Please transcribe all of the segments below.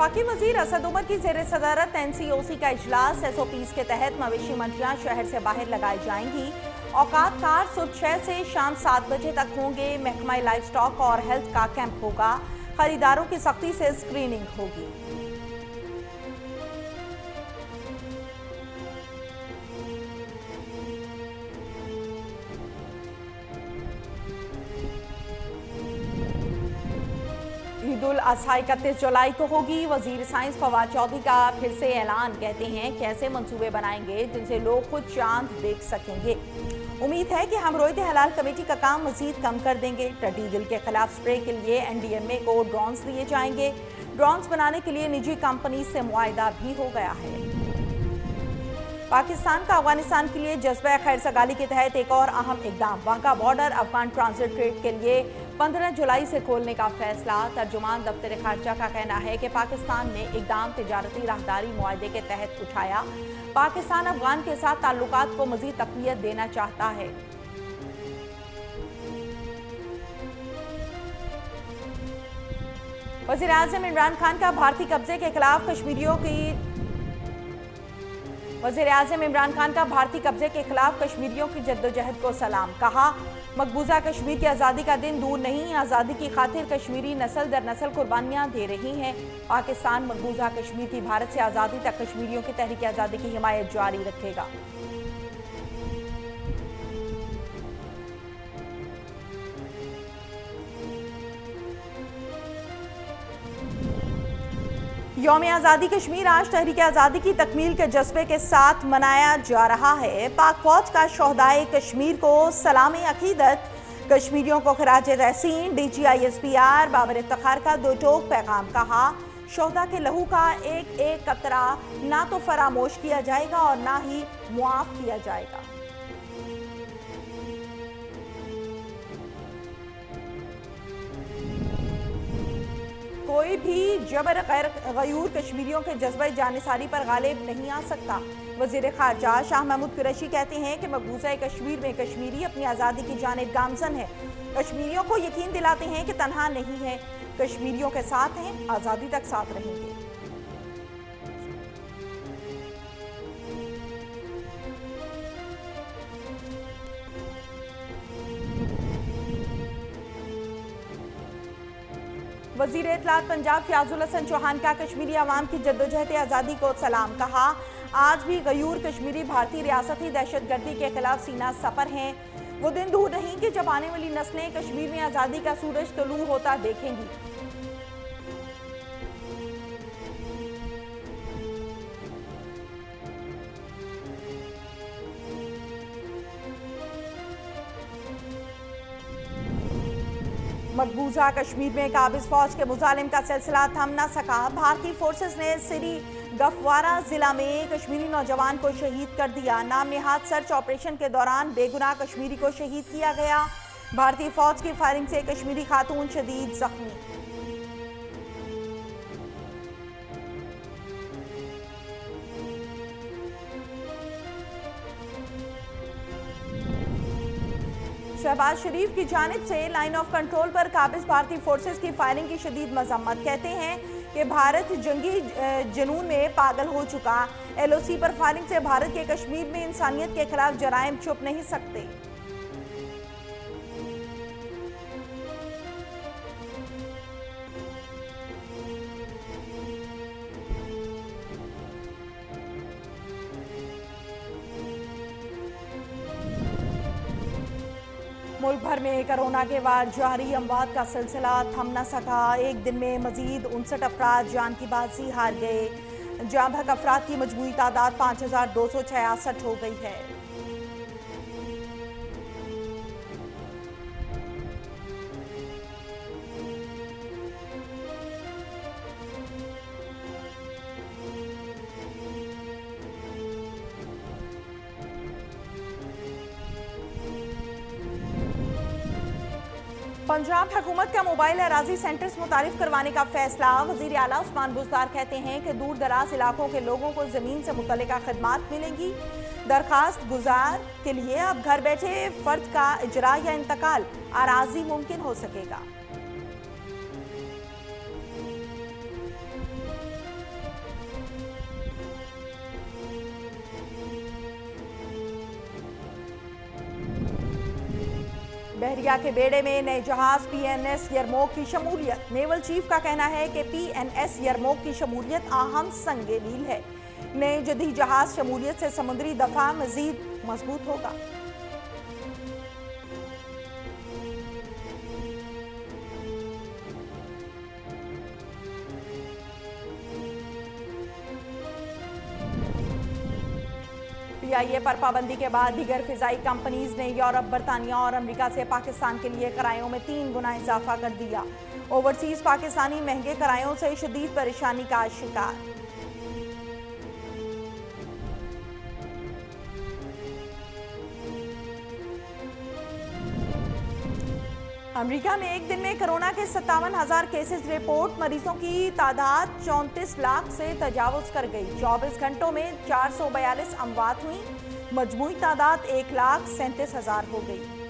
वफाकी वजीर असद उमर की जेर सदारत NCOC का इजलास SOPs के तहत मवेशी मंडियां शहर से बाहर लगाई जाएंगी। औकात कार सुबह 6 से शाम 7 बजे तक होंगे। महकमा लाइफ स्टॉक और हेल्थ का कैंप होगा। खरीदारों की सख्ती से स्क्रीनिंग होगी। ईद उल अजहा 31 जुलाई को होगी। वजीर साइंस फवाद चौधरी का फिर से ऐलान। कहते हैं कैसे मंसूबे बनाएंगे जिनसे लोग खुद चांद देख सकेंगे। उम्मीद है कि हम रोयत हलाल कमेटी का काम मजीद कम कर देंगे। टिड्डी दिल के खिलाफ स्प्रे के लिए NDMA को ड्रोन्स दिए जाएंगे। ड्रोन्स बनाने के लिए निजी कंपनी से मुआहिदा भी हो गया है। पाकिस्तान का अफगानिस्तान के लिए जज्बा खैर सगाली के तहत एक और अहम इकदाम। Wagah border Afghan transit trade के लिए 15 जुलाई से खोलने का फैसला। तर्जुमान दफ्तर खारजा का कहना है कि पाकिस्तान ने इकदाम तिजारती राहदारी मुआहदे के तहत उठाया। पाकिस्तान अफगान के साथ ताल्लुकात को मजीद तक़वियत देना चाहता है। वज़ीर आज़म इमरान खान का भारतीय कब्जे के खिलाफ कश्मीरियों की वज़ीर आज़म इमरान खान का भारतीय कब्जे के खिलाफ कश्मीरियों की जद्दोजहद को सलाम। कहा मकबूजा कश्मीर की आज़ादी का दिन दूर नहीं। आज़ादी की खातिर कश्मीरी नस्ल दर नस्ल कुर्बानियां दे रही हैं। पाकिस्तान मकबूजा कश्मीर की भारत से आज़ादी तक कश्मीरियों की तहरीक आज़ादी की हिमायत जारी रखेगा। यौम आज़ादी कश्मीर आज तहरीक आज़ादी की तकमील के जज्बे के साथ मनाया जा रहा है। पाक फौज का शोहदाए कश्मीर को सलाम अकीदत। कश्मीरियों को खराज तहसीन। DG ISPR बाबर इफ्तिखार का दो टोक पैगाम। कहा शोहदा के लहू का एक एक कतरा ना तो फरामोश किया जाएगा और ना ही मुआफ किया जाएगा। कोई भी जबर गैर कश्मीरियों के जज्बे जानिसारी पर गालिब नहीं आ सकता। वजीर खारजा शाह महमूद कुरैशी कहते हैं कि मकबूजा कश्मीर में कश्मीरी अपनी आज़ादी की जानिब गामजन है। कश्मीरियों को यकीन दिलाते हैं कि तन्हा नहीं है, कश्मीरियों के साथ हैं, आज़ादी तक साथ रहेंगे। वजीर इत्तलात पंजाब फयाजुल हसन चौहान का कश्मीरी अवाम की जद्दोजहद आज़ादी को सलाम। कहा आज भी गयूर कश्मीरी भारतीय रियासती दहशतगर्दी के खिलाफ सीना सफर हैं। वो दिन दूर नहीं कि जब आने वाली नस्लें कश्मीर में आज़ादी का सूरज तुलू होता देखेंगी। मकबूजा कश्मीर में काबिज फौज के मुजालिम का सिलसिला थम न सका। भारतीय फोर्सेस ने सिरी गफवारा जिला में कश्मीरी नौजवान को शहीद कर दिया। नाम नेहाद सर्च ऑपरेशन के दौरान बेगुनाह कश्मीरी को शहीद किया गया। भारतीय फौज की फायरिंग से कश्मीरी खातून शदीद जख्मी। शहबाज शरीफ की जानिब से लाइन ऑफ कंट्रोल पर काबिज भारतीय फोर्सेस की फायरिंग की शदीद मजम्मत। कहते हैं कि भारत जंगी जुनून में पागल हो चुका। LOC पर फायरिंग से भारत के कश्मीर में इंसानियत के खिलाफ जराइम छुप नहीं सकते। मुल्क भर में कोरोना के बाद जारी अमवात का सिलसिला थम न सका। एक दिन में मजीद 59 अफराद जान की बाजी हार गए। जाँ भक अफराद की मजमूई तादाद 5266 हो गई है। पंजाब हुकूमत का मोबाइल अराजी सेंटर्स मुतारिफ करवाने का फैसला। वज़ीर आला उस्मान बुज़दार कहते हैं कि दूर दराज इलाकों के लोगों को ज़मीन से मुतल्लिका खदमात मिलेंगी। दरखास्त गुजार के लिए अब घर बैठे फर्द का इजरा या इंतकाल अराजी मुमकिन हो सकेगा। इंडिया के बेड़े में नए जहाज पीएनएस यरमोक की शमूलियत। नेवल चीफ का कहना है कि पीएनएस यरमोक की शमूलियत अहम संगे मील है। नए जदीद जहाज शमूलियत से समुद्री दफा मजीद मजबूत होगा। पीआईए पर पाबंदी के बाद दीगर फिजाई कंपनीज ने यूरोप, बरतानिया और अमेरिका से पाकिस्तान के लिए किरायों में 3 गुना इजाफा कर दिया। ओवरसीज पाकिस्तानी महंगे किरायों से शदीद परेशानी का शिकार। अमेरिका में एक दिन में कोरोना के 57,000 केसेस रिपोर्ट। मरीजों की तादाद 34 लाख से तजावुज कर गई। 24 घंटों में 442 अमवात हुई। मजमूई तादाद 1,37,000 हो गई।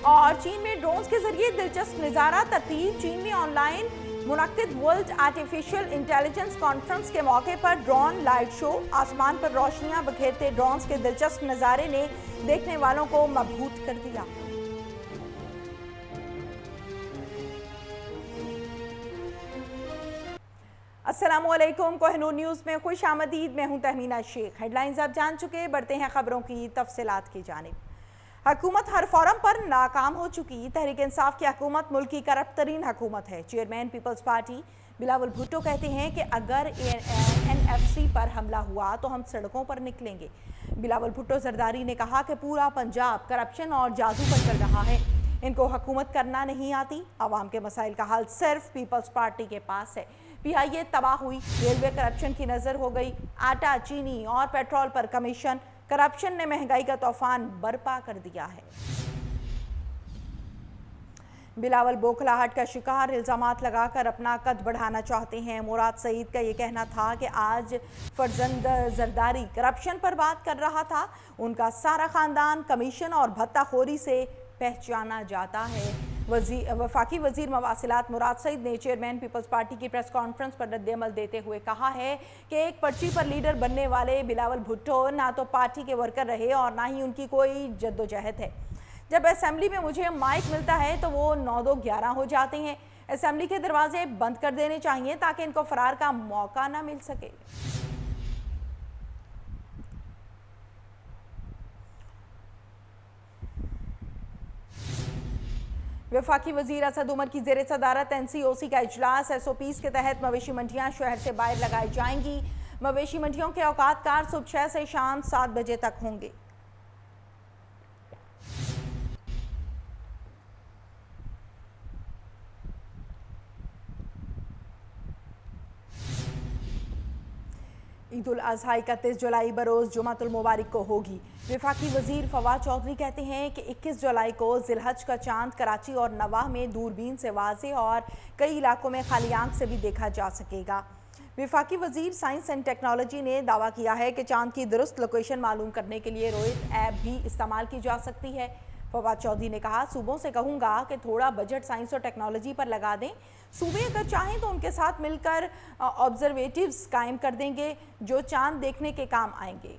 और चीन में ड्रोन्स के जरिए दिलचस्प नजारा तरतीब। चीन में ऑनलाइन मुनक्किद वर्ल्ड आर्टिफिशियल इंटेलिजेंस कॉन्फ्रेंस के मौके पर ड्रोन लाइट शो। आसमान पर रोशनियां बिखेरते ड्रोन्स के दिलचस्प नजारे ने देखने वालों को मबहूत कर दिया। अस्सलामुअलैकुम, कोहिनूर न्यूज में खुश आमदीद। मैं हूं तहमीना शेख। हेडलाइंस आप जान चुके, बढ़ते हैं खबरों की तफसीलात की जानिब। हुकूमत हर फोरम पर नाकाम हो चुकी। तहरीक इंसाफ की हुकूमत मुल्क की करप्ट तरीन हुकूमत है। Chairman Peoples Party Bilawal Bhutto कहते हैं कि अगर एनएफसी पर हमला हुआ तो हम सड़कों पर निकलेंगे। बिलावल भुट्टो जरदारी ने कहा कि पूरा पंजाब करप्शन और जादू पर चल रहा है। इनको हुकूमत करना नहीं आती। आवाम के मसाइल का हल सिर्फ पीपल्स पार्टी के पास है। पीआईए तबाह हुई। रेलवे करप्शन की नजर हो गई। आटा, चीनी और पेट्रोल पर कमीशन। करप्शन ने महंगाई का तूफान बर्पा कर दिया है। बिलावल बौखलाहट का शिकार, इल्जामात लगाकर अपना कद बढ़ाना चाहते हैं। मुराद सईद का ये कहना था कि आज फरजंद जरदारी करप्शन पर बात कर रहा था। उनका सारा खानदान कमीशन और भत्ताखोरी से पहचाना जाता है। वफाकी वजीर मवासिलात मुराद सईद ने चेयरमैन पीपल्स पार्टी की प्रेस कॉन्फ्रेंस पर रद्द-ए-अमल देते हुए कहा है कि एक पर्ची पर लीडर बनने वाले बिलावल भुट्टो ना तो पार्टी के वर्कर रहे और ना ही उनकी कोई जद्दोजहद है। जब असेंबली में मुझे माइक मिलता है तो वो 9-2-11 हो जाते हैं। असेंबली के दरवाजे बंद कर देने चाहिए ताकि इनको फरार का मौका ना मिल सके। वफाकी वजीर असद उमर की ज़ेरे सदारत एनसीओसी का इजलास। एसओपीज़ के तहत मवेशी मंडियां शहर से बाहर लगाई जाएंगी। मवेशी मंडियों के औकात कार सुबह 6 से शाम 7 बजे तक होंगे। ईद उल अज़हा 31 जुलाई बरोज़ जुमातुल मुबारक को होगी। वफाकी वजीर फवाद चौधरी कहते हैं कि 21 जुलाई को जिलहज का चांद कराची और नवाह में दूरबीन से वाज़े और कई इलाकों में खाली आंख से भी देखा जा सकेगा। वफाकी वजीर साइंस एंड टेक्नोलॉजी ने दावा किया है कि चांद की दुरुस्त लोकेशन मालूम करने के लिए रोहित ऐप भी इस्तेमाल की जा सकती है। फवाद चौधरी ने कहा, सूबों से कहूँगा कि थोड़ा बजट साइंस और टेक्नोलॉजी पर लगा दें। सूबे अगर चाहें तो उनके साथ मिलकर ऑब्जर्वेटिव्स कायम कर देंगे जो चांद देखने के काम आएंगे।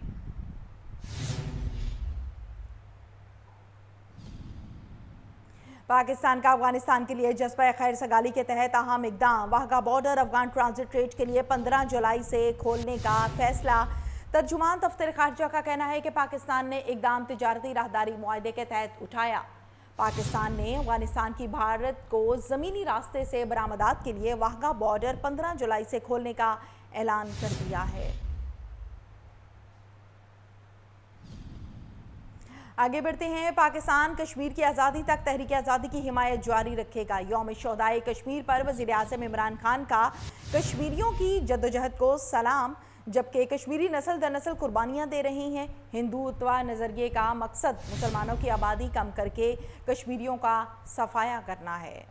पाकिस्तान का अफगानिस्तान के लिए जज्बा खैर सगाली के तहत अहम इकदाम। वाहगा बॉर्डर अफगान ट्रांजिट रेट के लिए 15 जुलाई से खोलने का फैसला। तर्जुमान दफ्तर खारजा का कहना है कि पाकिस्तान ने इकदाम तिजारती राहदारी मुआहदे के तहत उठाया। पाकिस्तान ने अफगानिस्तान की भारत को ज़मीनी रास्ते से बरामदात के लिए वाहगा बॉर्डर 15 जुलाई से खोलने का ऐलान कर दिया है। आगे बढ़ते हैं। पाकिस्तान कश्मीर की आज़ादी तक तहरीक आज़ादी की हिमायत जारी रखेगा। यौम शोहदाए कश्मीर पर वज़ीर आज़म इमरान खान का कश्मीरियों की जद्दोजहद को सलाम। जबकि कश्मीरी नस्ल दर नस्ल कुर्बानियाँ दे रही हैं। हिंदुत्व नज़रिए का मकसद मुसलमानों की आबादी कम करके कश्मीरियों का सफाया करना है।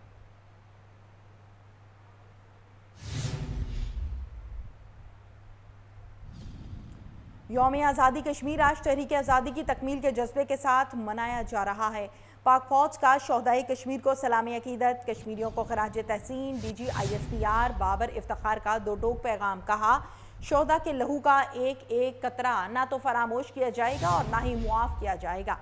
यौम आज़ादी कश्मीर आज तहरीक आज़ादी की तकमील के जज्बे के साथ मनाया जा रहा है। पाक फौज का शोहदाए कश्मीर को सलामी अकीदत, कश्मीरियों को खराज तहसीन। DG ISPR बाबर इफ्तिखार का दो टोक पैगाम। कहा, शोहदा के लहू का एक एक कतरा ना तो फरामोश किया जाएगा और ना ही मुआफ़ किया जाएगा।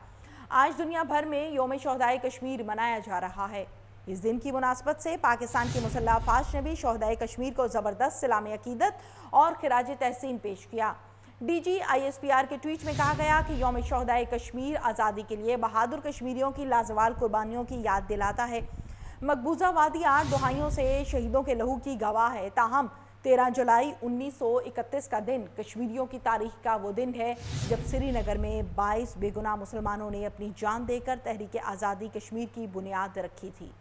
आज दुनिया भर में यौम शोहदाए कश्मीर मनाया जा रहा है। इस दिन की मुनासबत से पाकिस्तान की मुसल्लह अफ़वाज ने भी शोहदाए कश्मीर को ज़बरदस्त सलामी अकीदत और खराज तहसीन पेश किया। DG ISPR के ट्वीट में कहा गया कि यौम शोहदाए कश्मीर आज़ादी के लिए बहादुर कश्मीरियों की लाजवाल कुर्बानियों की याद दिलाता है। मकबूजा वादी 8 दहाइयों से शहीदों के लहू की गवाह है। ताहम 13 जुलाई 1931 का दिन कश्मीरियों की तारीख का वो दिन है जब श्रीनगर में 22 बेगुनाह मुसलमानों ने अपनी जान देकर तहरीक आज़ादी कश्मीर की बुनियाद रखी थी।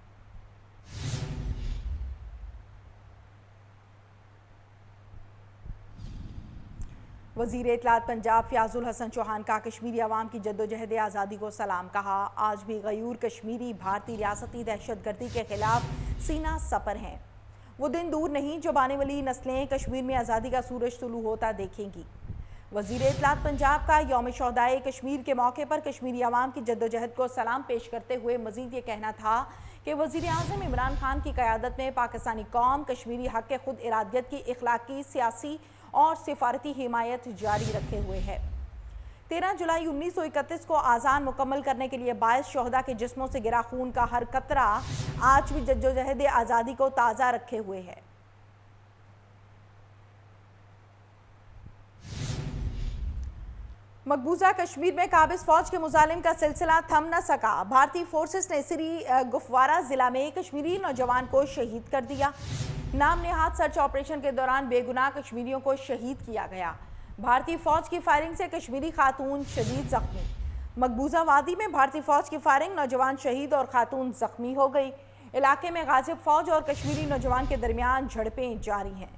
वज़ीर इत्तलात पंजाब फ़याज़ुल हसन चौहान का कश्मीरी अवाम की जद्दोजहद आज़ादी को सलाम। कहा, आज भी गयूर कश्मीरी भारतीय रियासती दहशतगर्दी के खिलाफ सीना सपर हैं। वो दिन दूर नहीं जब आने वाली नस्लें कश्मीर में आज़ादी का सूरज तुलू होता देखेंगी। वज़ीर इत्तलात पंजाब का यौम शोहदाए कश्मीर के मौके पर कश्मीरी अवाम की जद्दोजहद को सलाम पेश करते हुए मज़ीद ये कहना था कि वज़ीर आज़म इमरान खान की क़यादत में पाकिस्तानी कौम कश्मीरी हक़ के खुद इरादियत की इखलाकी, सियासी और सिफारती हिमायत जारी रखे हुए है। 13 जुलाई 1931 को आज़ान मुकम्मल करने के लिए 22 शोहदा के जिस्मों से गिरा खून का हर कतरा आज भी जद्दोजहद आज़ादी को ताज़ा रखे हुए है। मकबूजा कश्मीर में काबिज फौज के मुजालिम का सिलसिला थम न सका। भारतीय फोर्सेस ने श्री गुफवारा जिला में कश्मीरी नौजवान को शहीद कर दिया। नाम नेहाद सर्च ऑपरेशन के दौरान बेगुनाह कश्मीरियों को शहीद किया गया। भारतीय फौज की फायरिंग से कश्मीरी खातून शदीद जख्मी। मकबूजा वादी में भारतीय फौज की फायरिंग, नौजवान शहीद और खातून जख्मी हो गई। इलाके में गाजिब फौज और कश्मीरी नौजवान के दरमियान झड़पें जारी हैं।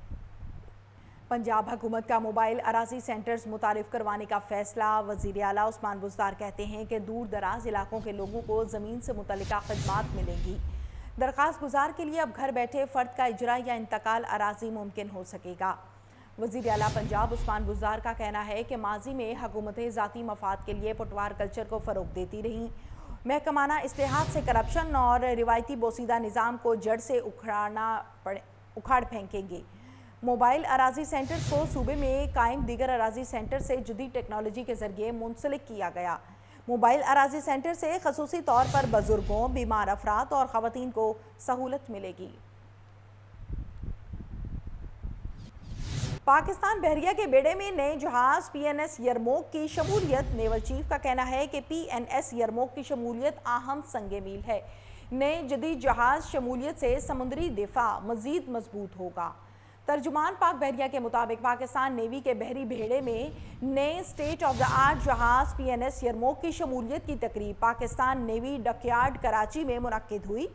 पंजाब हुकूमत का मोबाइल अराजी सेंटर्स मुतारिफ करवाने का फैसला। वज़ीर आला उस्मान बुज़दार कहते हैं कि दूर दराज इलाकों के लोगों को ज़मीन से मुतल्लिका खदमात मिलेंगी। दरख्वास्त गुजार के लिए अब घर बैठे फ़र्द का इजरा या इंतकाल अराजी मुमकिन हो सकेगा। वज़ीर आला पंजाब उस्मान बुज़दार का कहना है कि माजी में हुकूमतें ज़ाती मफाद के लिए पटवार कल्चर को फ़रोग़ देती रहीं। महकमाना इस्तेहाद से करप्शन और रिवायती बोसीदा निज़ाम को जड़ से उखाड़ फेंकेंगे। मोबाइल अराजी सेंटर्स को सूबे में कायम दीगर अराजी सेंटर से जदीद टेक्नोलॉजी के ज़रिए मुंसलिक किया गया। मोबाइल अराजी सेंटर से खसूसी तौर पर बुजुर्गों, बीमार अफराद और ख़वातीन को सहूलत मिलेगी। पाकिस्तान बहरिया के बेड़े में नए जहाज़ PNS यरमोक की शमूलियत। नेवल चीफ का कहना है कि PNS यरमोक की शमूलियत अहम संगे मील है। नए जदीद जहाज़ शमूलियत से समुद्री दिफा मज़ीद मजबूत होगा। तर्जुमान पाक बहरिया के मुताबिक पाकिस्तान नेवी के बहरी बेड़े में नए स्टेट ऑफ द आर्ट जहाज़ PNS यरमोक की शमूलियत की तकरीब पाकिस्तान नेवी डकयार्ड कराची में मुनक्किद हुई।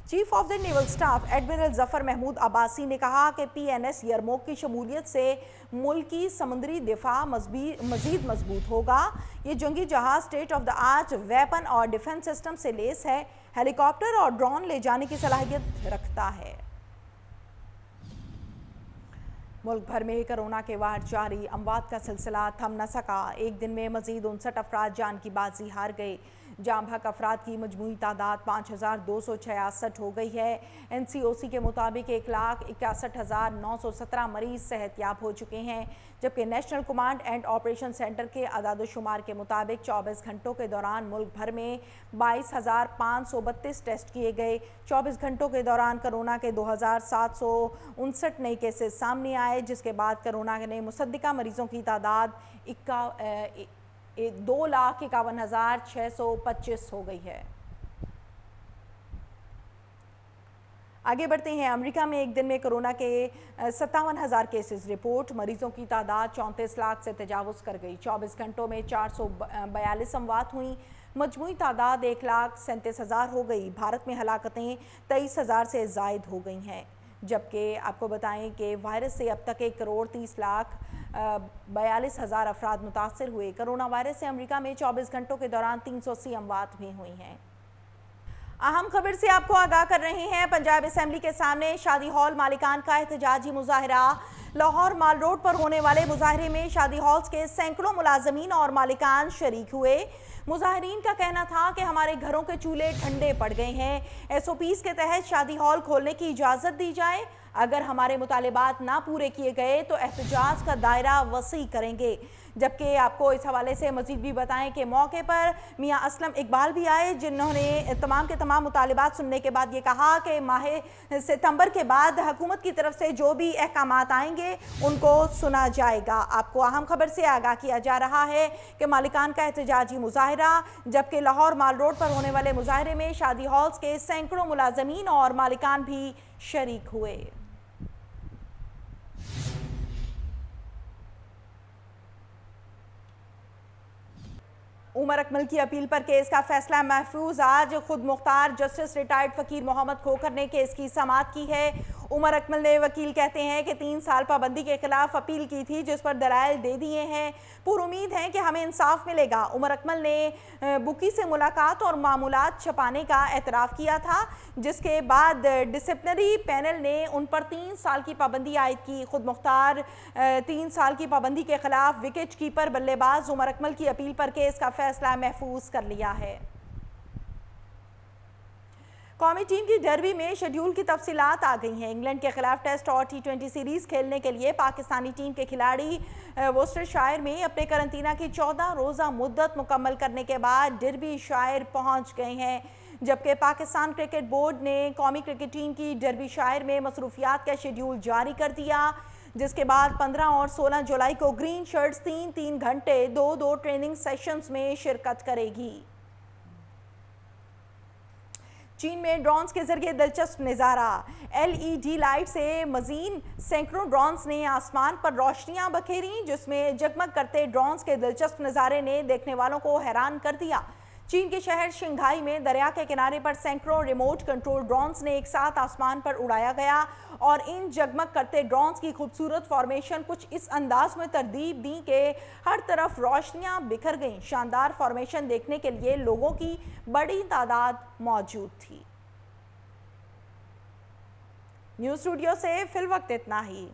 Chief of the naval staff admiral Zafar Mahmood Abbasi ने कहा कि PNS यरमोक की शमूलियत से मुल्क की समुद्री दिफा मज़ीद मजबूत होगा। ये जंगी जहाज़ state of the art weapon और डिफेंस सिस्टम से लेस है। हेलीकॉप्टर और ड्रोन ले जाने की सलाहियत रखता है। मुल्क भर में कोरोना के वार जारी। अमवात का सिलसिला थम न सका। एक दिन में मजीद 59 अफराद जान की बाजी हार गए। जाम बहक अफराद की मजमूई तादाद 5266 हो गई है। NCOC के मुताबिक 1,61,917 मरीज सेहतयाब हो चुके हैं, जबकि national command and operation centre के अदाद-ओ-शुमार के मुताबिक 24 घंटों के दौरान मुल्क भर में 22,532 टेस्ट किए गए। 24 घंटों के दौरान कोरोना के 2,759 नए केसेस सामने आए, जिसके बाद कोरोना के नए मुसद्दिका मरीजों की तादाद 2,51,625 हो गई है। आगे बढ़ते हैं। अमेरिका में एक दिन में कोरोना के 57,000 केसेस रिपोर्ट। मरीजों की तादाद 34 लाख से तजावुज़ कर गई। 24 घंटों में 442 अमवात हुई। मजमूई तादाद 1,37,000 हो गई। भारत में हलाकतें 23,000 से ज़ायद हो गई हैं, जबकि आपको बताएं कि वायरस से अब तक 1,42,00,000 अफराद मुतासर हुए। कोरोना वायरस से अमेरिका में 24 घंटों के दौरान 380 अमवात भी हुई हैं। अहम खबर से आपको आगाह कर रहे हैं। पंजाब असेंबली के सामने शादी हॉल मालिकान का एहतजाजी मुजाहरा। लाहौर माल रोड पर होने वाले मुजाहरे में शादी हॉल्स के सैकड़ों मुलाजमीन और मालिकान शरीक हुए। मुजाहरीन का कहना था कि हमारे घरों के चूल्हे ठंडे पड़ गए हैं। SOPs के तहत शादी हॉल खोलने की इजाज़त दी जाए। अगर हमारे मुतालिबात ना पूरे किए गए तो एहतजाज का दायरा वसी करेंगे। जबकि आपको इस हवाले से मजीद भी बताएं कि मौके पर मियां असलम इकबाल भी आए, जिन्होंने तमाम के तमाम मुतालिबात सुनने के बाद ये कहा कि माह सितंबर के बाद हुकूमत की तरफ से जो भी अहकामात आएंगे उनको सुना जाएगा। आपको अहम खबर से आगाह किया जा रहा है कि मालिकान का एहतजाजी मुजाहरा, जबकि लाहौर माल रोड पर होने वाले मुजाहरे में शादी हॉल्स के सैकड़ों मुलाजमीन और मालिकान भी शरीक हुए। उमर अकमल की अपील पर केस का फैसला महफूज। आज खुद मुख्तार जस्टिस रिटायर्ड फकीर मोहम्मद खोखर ने केस की समाअत की है। उमर अकमल ने वकील कहते हैं कि 3 साल पाबंदी के खिलाफ अपील की थी, जिस पर दलाइल दे दिए हैं। पूरी उम्मीद है कि हमें इंसाफ मिलेगा। उमर अकमल ने बुकी से मुलाकात और मामूलात छपाने का एतराफ़ किया था, जिसके बाद डिसिप्लिनरी पैनल ने उन पर 3 साल की पाबंदी आयद की। खुद मुख्तार 3 साल की पाबंदी के खिलाफ विकेट कीपर बल्लेबाज उमर अकमल की अपील पर केस का फैसला महफूज कर लिया है। कौमी टीम की डर्बी में शेड्यूल की तफसीलात आ गई हैं। इंग्लैंड के खिलाफ टेस्ट और T20 सीरीज खेलने के लिए पाकिस्तानी टीम के खिलाड़ी वोस्टरशायर में अपने करंतना की 14 रोज़ा मुद्दत मुकम्मल करने के बाद डर्बी शायर पहुंच गए हैं। जबकि पाकिस्तान क्रिकेट बोर्ड ने कौमी क्रिकेट टीम की डर्बी शायर में मसरूफियात का शेड्यूल जारी कर दिया, जिसके बाद 15 और 16 जुलाई को ग्रीन शर्ट्स 3-3 घंटे 2-2 ट्रेनिंग सेशंस में शिरकत करेगी। चीन में ड्रोन्स के जरिए दिलचस्प नज़ारा। LED लाइट से मजीन सैकड़ों ड्रोन्स ने आसमान पर रोशनियां बखेरी, जिसमें जगमग करते ड्रोन्स के दिलचस्प नज़ारे ने देखने वालों को हैरान कर दिया। चीन के शहर शंघाई में दरिया के किनारे पर सैकड़ों रिमोट कंट्रोल ड्रोन्स ने एक साथ आसमान पर उड़ाया गया और इन जगमग करते ड्रोन्स की खूबसूरत फॉर्मेशन कुछ इस अंदाज में तरतीब दी कि हर तरफ रोशनियां बिखर गईं। शानदार फॉर्मेशन देखने के लिए लोगों की बड़ी तादाद मौजूद थी। न्यूज़ स्टूडियो से फिल वक्त इतना ही।